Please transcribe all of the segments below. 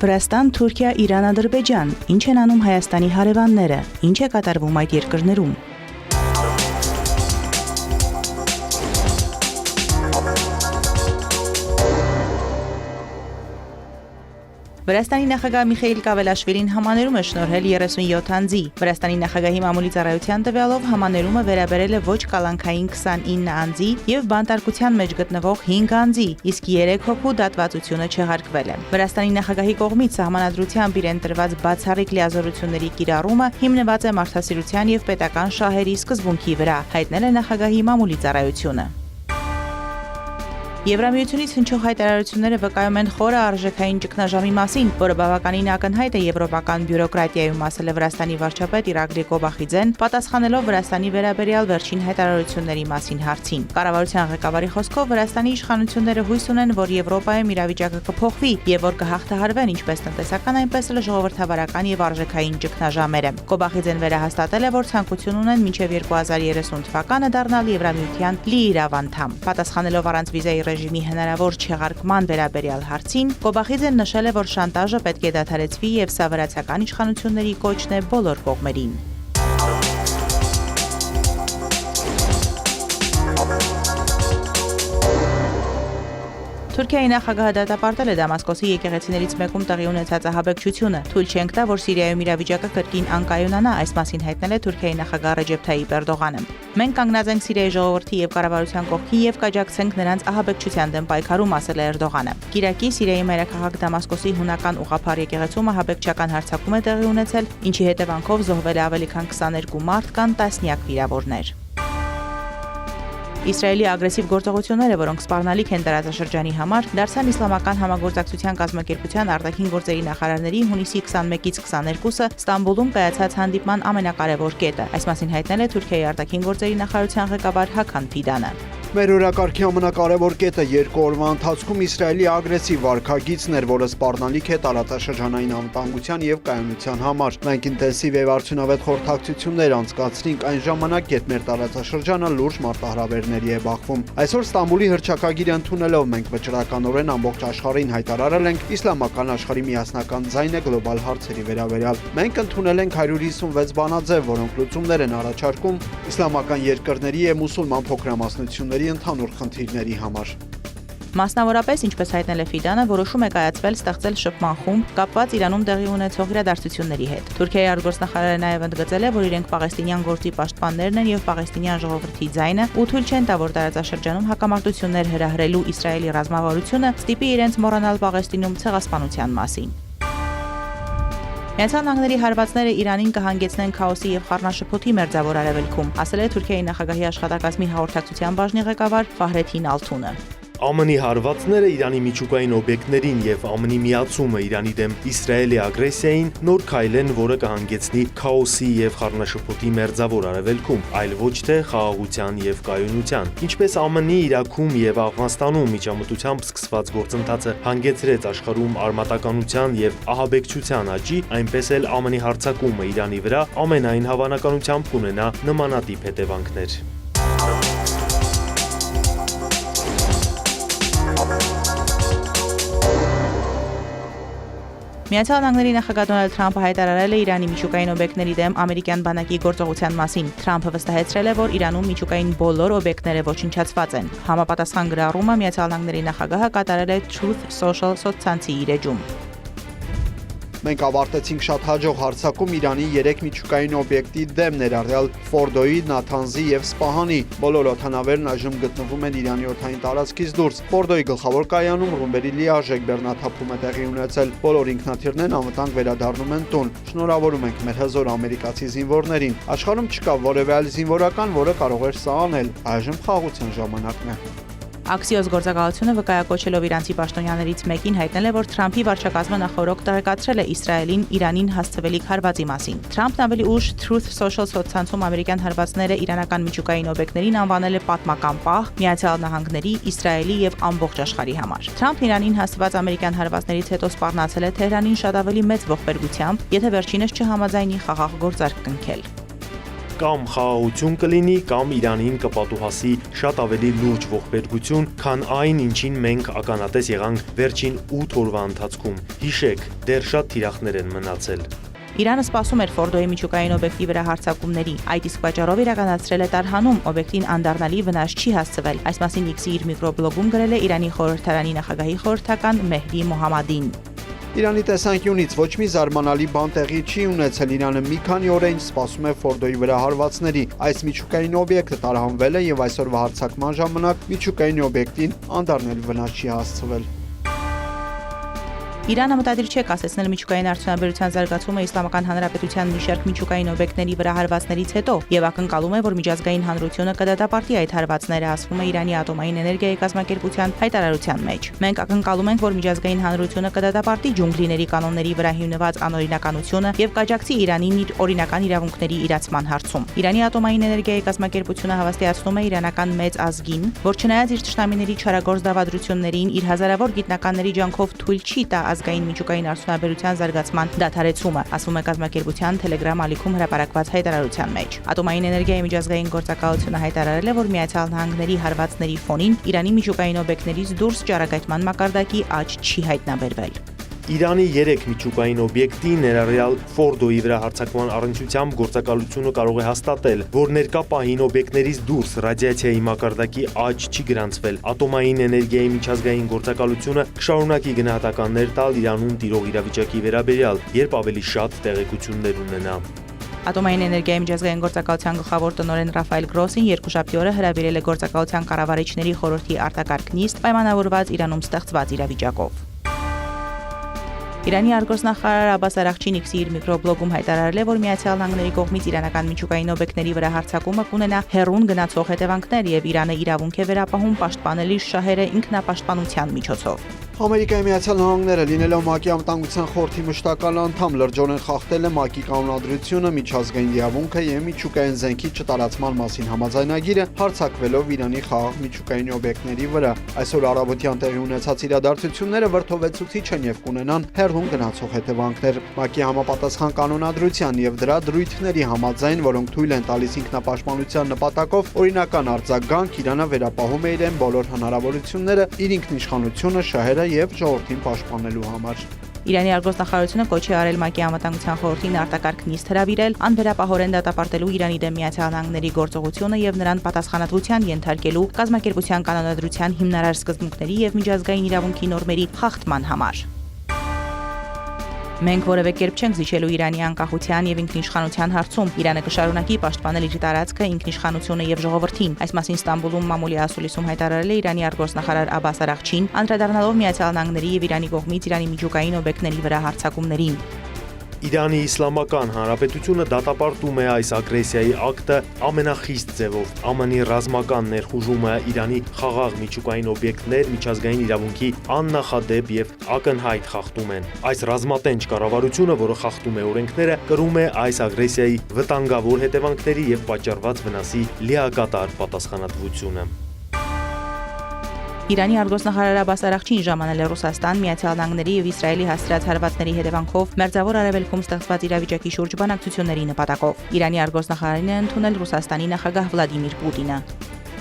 Վրաստան, Թուրքիա, Իրան, Ադրբեջան։ Ինչ են անում Հայաստանի հարևանները։ Ինչ է կատարվում այդ երկրներում։ Վրաստանի նախագահ Միխայիլ Կավելաշվիլին համաներում է շնորհել 37 անձի։ Վրաստանի նախագահի մամուլի ծառայության տվյալով համաներումը վերաբերել է ոչ կալանքային 29 անձի եւ բանտարկության մեջ գտնվող 5 անձի, իսկ 3 հոգու դատվածությունը չեղարկվել է։ Վրաստանի նախագահի կողմից սահմանադրությամբ իրեն տրված բացառիկ լիազորությունների կիրառումը հիմնված է մարդասիրության եւ պետական շահերի սկզբունքի վրա, հայտնել է նախագահի մամուլի ծառայությունը։ Եվրամիությունից հնչող հայտարարությունները վկայում են խորը արժեքային ճգնաժամի մասին, որը բավականին ակնհայտ է եվրոպական բյուրոկրատիայում, ասել է Վրաստանի վարչապետ Իրակլի Կոբախիձեն, պատասխանելով Վրաստանի վերաբերյալ վերջին հայտարարությունների մասին հարցին։ Կառավարության ղեկավարի խոսքով Վրաստանի իշխանությունները հույս ունեն, որ Եվրոպայում իրավիճակը կփոխվի եւ որ կհաղթահարվեն ինչպես տնտեսական, այնպես էլ ժողովրդավարական եւ արժեքային ճգնաժամերը։ Կոբախիձեն վերահաստատել է, որ ցանկություն ունեն մինչեւ 2030 թվականը դառնալ Եվրամիության լիիրավ անդամ։ Պատասխանելով առանց վիզայի ռեժիմի հնարավոր չեղարկման վերաբերյալ հարցին, Կոբախիձեն նշել է, որ շանտաժը պետք է դադարեցվի եւ սա վրացական իշխանությունների կոչն է բոլոր կողմերին։ Թուրքիայի նախագահը դատապարտել է Դամասկոսի եկեղեցիներից մեկում տեղի ունեցած ահաբեկչությունը։ Թույլ չենք տա, որ Սիրիայում իրավիճակը կրկին անկայունանա, այս մասին հայտնել է Թուրքիայի նախագահ Ռեջեփ Թայիպ Էրդողանը։ Մենք կանգնած ենք Սիրիայի ժողովրդի եւ կառավարության կողքին եւ կաջակցենք նրանց ահաբեկչության դեմ պայքարում, ասել է Էրդողանը։ Կիրակի Սիրիայի մայրաքաղաք Դամասկոսի հունական ուղղափառ եկեղեցում ահաբեկչական հարձակում է տեղի ունեցել, ինչի հետևանքով զոհվել է ավելի քան 22 մարդ, կան տասնյակ վիրավորներ։ Իսրայելի ագրեսիվ գործողությունները, որոնք սպառնալիք են տարածաշրջանի համար, դարձան Իսլամական համագործակցության կազմակերպության արտաքին գործերի նախարարների հունիսի 21-ից 22-ը Ստամբուլում կայացած հանդիպման ամենակարևոր կետը։ Այս մասին հայտնել է Թուրքիայի արտաքին գործերի նախարարության ղեկավար Հական Ֆիդանը։ Մեր օրակարգի ամենակարևոր կետը երկու օրվա ընթացքում Իսրայելի ագրեսիվ վարքագիծն էր, որը սպառնալիք է տարածաշրջանային անվտանգության եւ կայունության համար։ Մենք ինտենսիվ եւ արդյունավետ խորհրդակցություններ անցկացրինք այն ժամանակ, երբ մեր տարածաշրջանը լուրջ մարտահրավերների է բախվում։ Այսօր Ստամբուլի հռչակագիրը ընդունելով մենք վճռականորեն ամբողջ աշխարհին հայտարարել ենք իսլամական աշխարհի միասնական ձայնը գլոբալ հարցերի վերաբերյալ։ Մենք ընդունել ենք 156 բանաձև, որոնք լուծումներ են առաջարկում իսլամական երկրների եւ մուսուլման փոքրամասնությունների ընդհանուր խնդիրների համար։ Մասնավորապես, ինչպես հայտնել է Ֆիդանը, որոշում է կայացվել ստեղծել շփման խումբ կապված Իրանում տեղի ունեցող իրադարձությունների հետ։ Թուրքիայի արտգործնախարարը նաև ընդգծել է, որ իրենք պաղեստինյան գործի պաշտպաններն են եւ պաղեստինյան ժողովրդի ձայնը, ու թույլ չեն տա, որ տարածաշրջանում հակամարտություններ հրահրելու Իսրայելի ռազմավարությունը ստիպի իրենց մոռանալ Պաղեստինում ցեղասպանության մասին։ Միացյալ Նահանգների հարվածները Իրանին կհանգեցնեն քաոսի եւ խառնաշփոթի մերձավոր արևելքում, ասել է Թուրքիայի նախագահի աշխատակազմի հաղորդակցության բաժնի ղեկավար Ֆահրեթին Ալթունը։ ԱՄՆ-ի հարվածները Իրանի միջուկային օբյեկտներին եւ ԱՄՆ-ի միացումը Իրանի դեմ Իսրայելի ագրեսիային նոր քայլ են, որը կհանգեցնի քաոսի եւ խառնաշփոթի մերձավոր արևելքում, այլ ոչ թե խաղաղության եւ կայունության։ Ինչպես ԱՄՆ-ի Իրաքում եւ Աֆղանստանում միջամտությամբ սկսված գործընթացը հանգեցրեց աշխարհում արմատականության եւ ահաբեկչության աճի, այնպես էլ ԱՄՆ-ի հարձակումը Իրանի վրա ամենայն հավանականությամբ կունենա նմանատիպ հետևանքներ։ Միացյալ Նահանգների նախագահ Դոնալդ Թրամփը հայտարարել է Իրանի միջուկային օբյեկտների դեմ ամերիկյան բանակի գործողության մասին։ Թրամփը վստահեցրել է, որ Իրանում միջուկային բոլոր օբյեկտները ոչնչացված են։ Համապատասխան գրառումը Միացյալ Նահանգների նախագահը կատարել է Truth Social սոցցանցի իր էջում։ Մենք ավարտեցինք շատ հաջող հարձակում Իրանի 3 միջուկային օբյեկտի դեմ, ներառյալ Ֆորդոյի, Նաթանզի եւ Սպահանի։ Բոլոր օդանավերն այժմ գտնվում են Իրանի օդային տարածքից դուրս։ Ֆորդոյի գլխավոր կայանում ռումբերի լիարժեք բեռնաթափում է տեղի ունեցել։ Բոլոր ինքնաթիռներն անվտանգ վերադառնում են տուն։ Շնորհավորում ենք մեր հզոր ամերիկացի զինվորներին։ Աշխարհում չկա որևէ այլ զինվորական, որը կարող էր սա անել։ Այժմ խաղաղության ժամանակն է։ Աքսիոս գործակալությունը վկայակոչելով իրանցի պաշտոնյաներից մեկին հայտնել է, որ Թրամփի վարչակազմը նախորդ տեղեկացրել է Իսրայելին Իրանին հասցվելիք հարվածի մասին։ Թրամփն ավելի ուշ Truth Social սոցցանցում ամերիկյան հարվածները իրանական միջուկային օբյեկտներին անվանել է պատմական պահ Միացյալ Նահանգների, Իսրայելի եւ ամբողջ աշխարհի համար։ Թրամփն Իրանին հասցված ամերիկյան հարվածներից հետո սպառնացել է Թեհրանին շատ ավելի մեծ ողբերգությամբ, եթե վերջինս չհամաձայնի խաղաղ գործարք կնքել։ կամ խաղաղություն կլինի, կամ Իրանին կպատուհասի շատ ավելի լուրջ ողբերգություն, քան այն, ինչին մենք ականատես եղանք վերջին 8 օրվա ընթացքում։ Հիշեք, դեռ շատ թիրախներ են մնացել։ Իրանը սպասում էր Ֆորդոյի միջուկային օբյեկտի վրա հարձակումների, այդ իսկ պատճառով իրականացրել է տարհանում, օբյեկտին անդառնալի վնաս չի հասցվել։ Այս մասին X-ի իր միկրոբլոգում գրել է Իրանի խորհրդարանի նախագահի խորհրդական Մեհդի Մոհամմադին։ Իրանի տեսանկյունից ոչ մի զարմանալի բան տեղի չի ունեցել, Իրանը մի քանի օր այն սպասում է Ֆորդոյի վրա հարվածների։ Այս միջուկային օբյեկտը տարհանվել է եւ այսօրվա հարձակման ժամանակ միջուկային օբյեկտին անդառնալի վնաս չի հասցվել։ Իրանը մտադիր չէ կասեցնել միջուկային արդյունաբերության զարգացումը Իսլամական Հանրապետության մի շարք միջուկային օբյեկտների վրա հարվածներից հետո եւ ակնկալում է, որ միջազգային հանրությունը կդատապարտի այդ հարվածները, ասվում է Իրանի ատոմային էներգիայի կազմակերպության հայտարարության մեջ։ Մենք ակնկալում ենք, որ միջազգային հանրությունը կդատապարտի ջունգլիների կանոնների վրա հիմնված անօրինականությունը եւ կաջակցի Իրանին իր օրինական իրավունքների իրացման հարցում։ Իրանի ատոմային էներգիայի կազմակերպությունը հավաստիացնում է իրանական մեծ ազգին, որ չնայած իր ճշտամիների չարագործ դավադրություններին, իր հազարավոր գիտնականների ջանքով թույլ չի տա ազգային միջուկային արդյունաբերության զարգացման դադարեցումը, ասվում է կազմակերպության Telegram ալիքում հրապարակված հայտարարության մեջ։ Ատոմային էներգիայի միջազգային գործակալությունը հայտարարել է, որ Միացյալ Նահանգների հարվածների ֆոնին Իրանի միջուկային օբյեկտներից դուրս ճառագայթման մակարդակի աճ չի հայտնաբերվել։ Իրանի 3 միջուկային օբյեկտի ներառյալ Ֆորդոյի վրա հարձակման առնչությամբ գործակալությունը կարող է հաստատել, որ ներկա պահին օբյեկտներից դուրս ռադիացիայի մակարդակի աճ չի գրանցվել։ Ատոմային էներգիայի միջազգային գործակալությունը կշարունակի գնահատականներ տալ Իրանում տիրող իրավիճակի վերաբերյալ, երբ ավելի շատ տեղեկություններ ունենա։ Ատոմային էներգիայի միջազգային գործակալության գլխավոր տնօրեն Ռաֆայել Գրոսին երկուշաբթի օրը հրավիրել է գործակալության կառավարիչների խորհրդի արտակարգ նիստ պայմանավորված Իրանում ստեղծված իրավիճակով։ Իրանի արտգործնախարար Աբբաս Արաղչին X-ի իր միկրոբլոգում հայտարարել է, որ Միացյալ Նահանգների կողմից իրանական միջուկային օբյեկտների վրա հարձակումը կունենա հեռուն գնացող հետևանքներ եւ Իրանը իրավունք է վերապահում պաշտպանել իր շահերը ինքնապաշտպանության միջոցով։ Ամերիկայի Միացյալ Նահանգները լինելով ՄԱԿ-ի անվտանգության խորհրդի մշտական անդամ լրջորեն խախտել է ՄԱԿ-ի կանոնադրությունը, միջազգային իրավունքը եւ միջուկային զենքի չտարածման մասին համաձայնագիրը, հարձակվելով Իրանի խաղաղ միջուկային օբյեկտների վրա։ Այսօր առավոտյան տեղի ունեցած իրադարձությունները վրդովեցուցիչ են եւ կունենան հեռուն գնացող հետևանքներ։ ՄԱԿ-ի համապատասխան կանոնադրության եւ դրա դրույթների համաձայն, որոնք թույլ են տալիս ինքնապաշտպանության նպատակով օրինական արձագանք, Իրանը վերապահում է իրեն բոլոր հնարավորությունները իր ինքնիշխանությունը, շահերը եւ ժողովրդին պաշտպանելու համար։ Իրանի արտգործնախարարությունը կոչ է արել ՄԱԿ-ի անվտանգության խորհրդին արտակարգ նիստ հրավիրել, անվերապահորեն դատապարտելու Իրանի դեմ Միացյալ Նահանգների գործողությունը եւ նրան պատասխանատվության ենթարկելու կազմակերպության կանոնադրության հիմնարար սկզբունքների եւ միջազգային իրավունքի նորմերի խախտման համար։ Մենք որևէ կերպ չենք զիջելու Իրանի անկախության եւ ինքնիշխանության հարցում։ Իրանը կշարունակի պաշտպանել իր տարածքը, ինքնիշխանությունը եւ ժողովրդին։ Այս մասին Ստամբուլում մամուլի ասուլիսում հայտարարել է Իրանի արտգործնախարար Աբբաս Արաղչին, անդրադառնալով Միացյալ Նահանգների եւ Իրանի կողմից Իրանի միջուկային օբյեկտների վրա հարձակումներին։ Իրանի Իսլամական Հանրապետությունը դատապարտում է այս ագրեսիայի ակտը ամենախիստ ձևով։ ԱՄՆ-ի ռազմական ներխուժումը Իրանի խաղաղ միջուկային օբյեկտներ միջազգային իրավունքի աննախադեպ եւ ակնհայտ խախտում են։ Այս ռազմատենչ կառավարությունը, որը խախտում է օրենքները, կրում է այս ագրեսիայի վտանգավոր հետևանքների եւ պատճառված վնասի լիակատար պատասխանատվությունը։ Իրանի արտգործնախարար Աբբաս Արաղչին ժամանել է Ռուսաստան, Միացյալ Նահանգների եւ Իսրայելի հասցրած հարվածների հետևանքով Մերձավոր Արևելքում ստեղծված իրավիճակի շուրջ բանակցությունների նպատակով։ Իրանի արտգործնախարարին է ընդունել Ռուսաստանի նախագահ Վլադիմիր Պուտինը։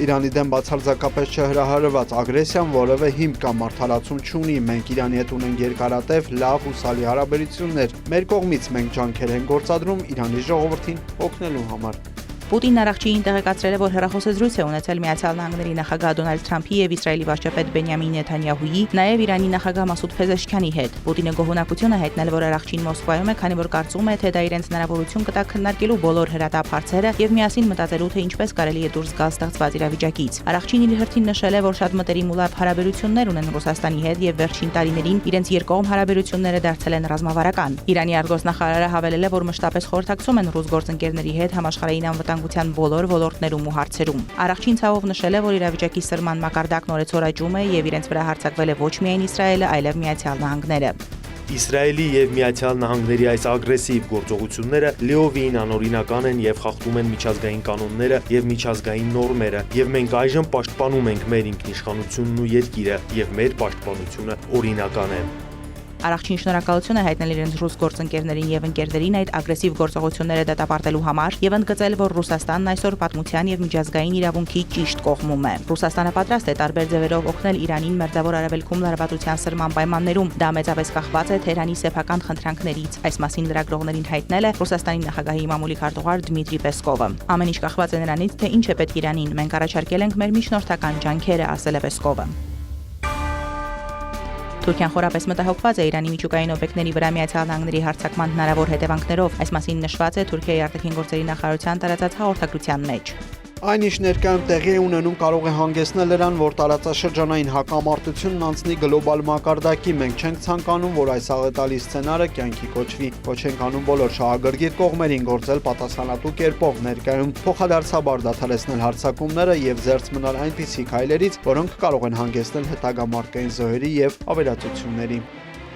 Իրանի դեմ բացարձակապես չհրահրված ագրեսիան որևէ հիմք կամ արդարացում չունի։ Մենք Իրանի հետ ունենք երկարատև լավ հուսալի հարաբերություններ։ Մեր կողմից մենք ջանքեր ենք գործադրում Իրանի ժողովրդին օգնելու համար։ Պուտինն Արաղչիին տեղեկացրել է, որ հեռախոսազրույց է ունեցել Միացյալ Նահանգների նախագահ Դոնալդ Թրամփի եւ Իսրայելի վարչապետ Բենյամին Նեթանյահուի, նաեւ Իրանի նախագահ Մասուդ Փեզեշքյանի հետ։ Պուտինը գոհունակություն է հայտնել, որ Արաղչին Մոսկվայում է, քանի որ կարծում է, թե դա իրենց հնարավորություն կտա քննարկելու բոլոր հրատապ հարցերը եւ միասին մտածելու, թե ինչպես կարելի է դուրս գալ ստեղծված իրավիճակից։ Արաղչին իր հերթին նշել է, որ շատ մտերիմ ու լավ հարաբերություններ ունեն Ռուսաստանի հետ եւ վերջին տարիներին իրենց երկկողմ հարաբերությունները դարձել են ռազմավարական։ Իրանի արտգործնախարարը հավելել է, որ մշտապես խորհրդակցում են ռուս գործընկերների հետ համաշխարհային անվտանգության բոլոր ոլորտներում ու հարցերում։ Արաղչին ցավով նշել է, որ իրավիճակի սրման մակարդակն օրեցօր աճում է եւ իրենց վրա հարձակվել է ոչ միայն Իսրայելը, այլև Միացյալ Նահանգները։ Իսրայելի եւ Միացյալ Նահանգների այս ագրեսիվ գործողությունները լիովին անօրինական են եւ խախտում են միջազգային կանոնները եւ միջազգային նորմերը, եւ մենք այժմ պաշտպանում ենք մեր ինքնիշխանությունն ու երկիրը, եւ մեր պաշտպանությունը օրինական է։ Արարչին շնորհակալություն է հայտնել իրենց ռուս գործընկերներին եւ ընկերներին այդ ագրեսիվ գործողությունները դատապարտելու համար եւ ընդգծել, որ Ռուսաստանն այսօր պատմության եւ միջազգային իրավունքի ճիշտ կողմում է։ Ռուսաստանը պատրաստ է տարբեր ձևերով օգնել Իրանին Մերձավոր Արևելքում լարվածության սրման պայմաններում։ Դա մեծապես կախված է Թեհրանի սեփական խնդրանքներից։ Այս մասին լրագրողներին հայտնել է Ռուսաստանի նախագահի մամուլի քարտուղար Դմիտրի Պեսկովը։ Ամեն ինչ կախված է նրանից, թե ինչ է պետք Իրանին։ Մենք առաջարկել ենք մեր միջնորդական ջանքերը, ասել է Պեսկովը։ Թուրքիան խորապես մտահոգված է Իրանի միջուկային օբյեկտների վրա Միացյալ Նահանգների հարձակման հնարավոր հետևանքներով։ Այս մասին նշված է Թուրքիայի արտաքին գործերի նախարարության տարածած հաղորդագրության մեջ։ Այն ինչ ներկայում տեղի է ունենում կարող է հանգեցնել նրան, որ տարածաշրջանային հակամարտությունն անցնի գլոբալ մակարդակի։ Մենք չենք ցանկանում, որ այս աղետալի սցենարը կյանքի կոչվի։ Ոչ ենք անում բոլոր շահագրգիռ կողմերին գործել պատասխանատու կերպով, ներկայում փոխադարձաբար դադարեցնել հարձակումները եւ զերծ մնալ այնպիսի քայլերից, որոնք կարող են հանգեցնել հետագա մարդկային զոհերի եւ ավերածությունների։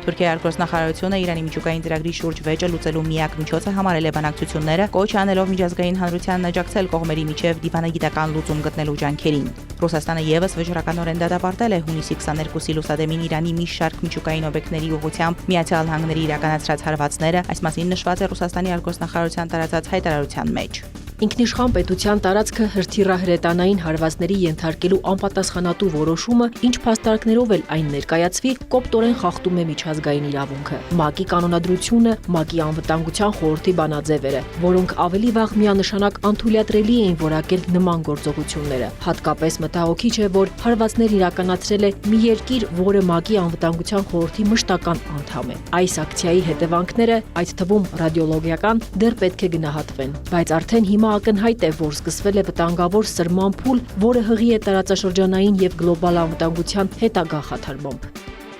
Թուրքիայի արտգործնախարարությունը Իրանի միջուկային ծրագրի շուրջ վեճը լուծելու միակ միջոցը համարել է բանակցությունները, կոչ անելով միջազգային հանրությանն աջակցել կողմերի միջև դիվանագիտական լուծում գտնելու ջանքերին։ Ռուսաստանը եւս վճռականորեն դատապարտել է հունիսի 22-ի լուսադեմին Իրանի մի շարք միջուկային օբյեկտների ուղղությամբ Միացյալ Նահանգների իրականացրած հարվածները, այս մասին նշված է Ռուսաստանի արտգործնախարարության տարածած հայտարարության մեջ։ Ինքնիշխան պետության տարածքը հրթիռահրետանային հարվածների ենթարկելու անպատասխանատու որոշումը, ինչ փաստարկներով էլ այն ներկայացվի, կոպտորեն խախտում է միջազգային իրավունքը։ ՄԱԿ-ի կանոնադրությունը, ՄԱԿ-ի անվտանգության խորհրդի բանաձևերը, որոնք ավելի վաղ միանշանակ անթույլատրելի էին որակել նման գործողությունները։ Հատկապես մտահոգիչ է, որ հարվածներ իրականացրել է մի երկիր, որը ՄԱԿ-ի անվտանգության խորհրդի մշտական անդամ է։ Այս ակցիայի հետևանքները, այդ թվում ռադիոլոգիական, դեռ պետք է գնահատվեն, բայց արդեն հիմա ակնհայտ է, որ սկսվել է վտանգավոր սրման փուլ, որը հղի է տարածաշրջանային եւ գլոբալ անվտանգության հետագա խաթարմամբ։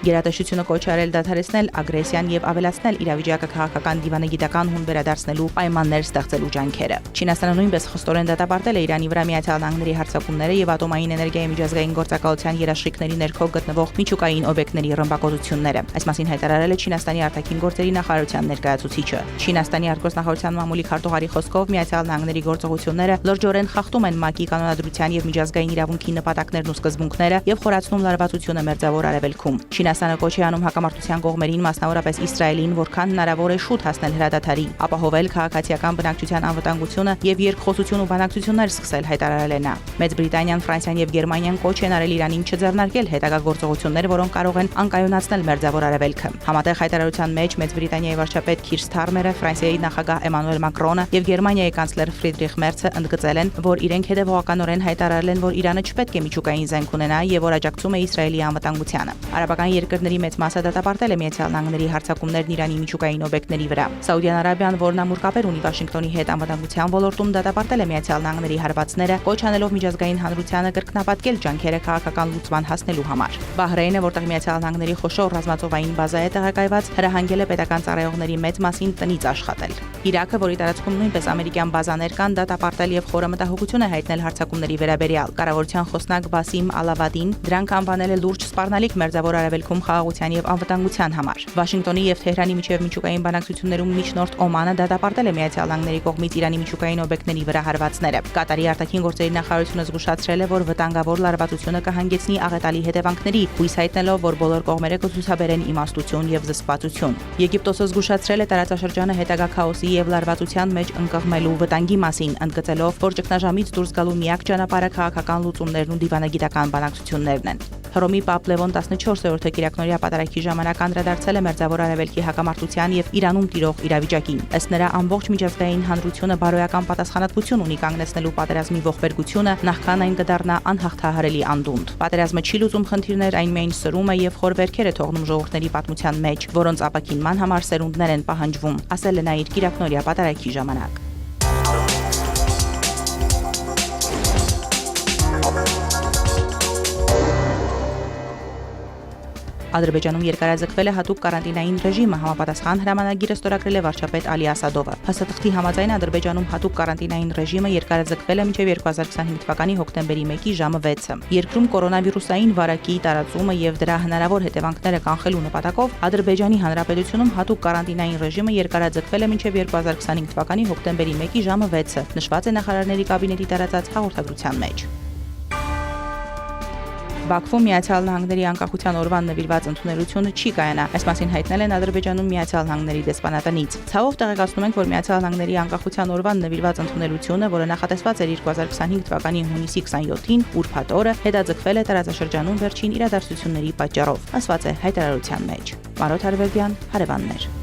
Գերատեսչությունը կոչ արել դադարեցնել ագրեսիան եւ ավելացնել իրավիճակը քաղաքական դիվանագիտական հուն վերադարձնելու պայմաններ ստեղծելու ջանքերը։ Չինաստանը նույնպես խստորեն դատապարտել է Իրանի վրա Միացյալ Նահանգների հարձակումները եւ ատոմային էներգիայի միջազգային գործակալության երաշխիքների ներքո գտնվող միջուկային օբյեկտների ռմբակոծությունները։ Այս մասին հայտարարել է Չինաստանի արտաքին գործերի նախարարության ներկայացուցիչը։ Չինաստանի արտգործնախարարության մամուլի քարտուղարի խոսքով Միացյալ Նահանգների գործողությունները լրջորեն խախտում են ՄԱԿ-ի կանոնադրության եւ միջազգային իրավունքի նպատակներն ու սկզբունքները եւ խորացնում լարվածությունը Մերձավոր Արևելքում։ Չինաստանը կոչ է անում հակամարտության կողմերին, մասնավորապես Իսրայելին, որքան հնարավոր է շուտ հասնել հրադադարի, ապահովել քաղաքացիական բնակչության անվտանգությունը եւ երկխոսություն ու բանակցություններ սկսել, հայտարարել է նա։ Մեծ Բրիտանիան, Ֆրանսիան եւ Գերմանիան կոչ են արել Իրանին չձեռնարկել հետագա գործողություններ, որոնք կարող են անկայունացնել Մերձավոր Արևելքը։ Համատեղ հայտարարության մեջ Մեծ Բրիտանիայի վարչապետ Քիր Սթարմերը, Ֆրանսիայի նախագահ Էմանուել Մակրոնը եւ Գերմանիայի կանցլեր Ֆրիդրիխ Մերցը ընդգծել են, որ իրենք հետեւողականորեն հայտարարել են, որ Իրանը չպետք է միջուկային զենք ունենա եւ որ աջակցում է Իսրայելի անվտանգությանը։ Արաբական երկրների մեծ մասը դատապարտել է Միացյալ Նահանգների հարձակումներն Իրանի միջուկային օբյեկտների վրա։ Սաուդյան Արաբիան, որն ամուր կապեր ունի Վաշինգտոնի հետ անվտանգության ոլորտում, դատապարտել է Միացյալ Նահանգների հարվածները, կոչ անելով միջազգային հանրությանը կրկնապատկել ջանքերը քաղաքական լուծման հասնելու համար։ Բահրեյնը, որտեղ Միացյալ Նահանգների խոշոր ռազմածովային բազա է տեղակայված, հրահանգել է պետական ծառայողների մեծ մասին տնից աշխատել։ Իրաքը, որի տարածքում նույնպես ամերիկյան բազաներ կան, դատապարտել եւ խորը մտահոգություն է հայտնել հարձակումների վերաբերյալ։ Կառավարության խոսնակ Բասիմ Ալավադին դրանք անվանել է լուրջ սպառնալիք Մերձավոր Արևելքում խաղաղության եւ անվտանգության համար։ Վաշինգտոնի եւ Թեհրանի միջև միջուկային բանակցություններում միջնորդ Օմանը դատապարտել է Միացյալ Նահանգների կողմից Իրանի միջուկային օբյեկտների վրա հարվածները։ Կատարի արտաքին գործերի նախարարությունը զգուշացրել է, որ վտանգավոր լարվածությունը կհանգեցնի աղետալի հետևանքների, հույս հայտնելով, որ բոլոր կողմերը կցուցաբերեն իմաստություն եւ զսպվածություն։ Եգիպտոսը զգուշացրել է տարածաշրջանը հետագա քաոսի եւ լարվածության մեջ ընկղմելու վտանգի մասին, ընդգծելով, որ ճգնաժամից դուրս գալու միակ ճանապարհը քաղաքական լուծումներն ու դիվանագիտական բանակցություններն են։ Հռոմի Պապ Լևոն 14-րդը կիրակնօրյա պատարագի ժամանակ անդրադարձել է Մերձավոր Արևելքի հակամարտության եւ Իրանում տիրող իրավիճակին։ Ըստ նրա, ամբողջ միջազգային հանրությունը բարոյական պատասխանատվություն ունի կանգնեցնելու պատերազմի ողբերգությունը, նախքան այն կդառնա անհաղթահարելի անդունդ։ Պատերազմը չի լուծում խնդիրներ, այն միայն սրում է եւ խոր վերքեր է թողնում ժողովուրդների պատմության մեջ, որոնց ապաքինման համար սերունդներ են պահանջվում, ասել է նա իր կիրակնօրյա պատարագի ժամանակ։ Ադրբեջանում երկարաձգվել է հատուկ կարանտինային ռեժիմը, համապատասխան հրամանագիրը ստորագրել է վարչապետ Ալի Ասադովը։ Փաստաթղթի համաձայն Ադրբեջանում հատուկ կարանտինային ռեժիմը երկարաձգվել է մինչև 2025 թվականի հոկտեմբերի 1-ի ժամը 6-ը։ Երկրում կորոնավիրուսային վարակի տարածումը եւ դրա հնարավոր հետևանքները կանխելու նպատակով Ադրբեջանի Հանրապետությունում հատուկ կարանտինային ռեժիմը երկարաձգվել է մինչև 2025 թվականի հոկտեմբերի 1-ի ժամը 6-ը, նշված է նախարարների կաբինետի տարածած հաղորդագրության մեջ։ Բաքվում Միացյալ Նահանգների անկախության օրվան նվիրված ընդունելությունը չի կայանա։ Այս մասին հայտնել են Ադրբեջանում Միացյալ Նահանգների դեսպանատնից։ Ցավով տեղեկացնում ենք, որ Միացյալ Նահանգների անկախության օրվան նվիրված ընդունելությունը, որը նախատեսված էր 2025 թվականի հունիսի 27-ին, ուրբաթ օրը, հետաձգվել է տարածաշրջանում վերջին իրադարձությունների պատճառով, ասված է հայտարարության մեջ։ Մարոտ Հարվերդյան, հարևաններ։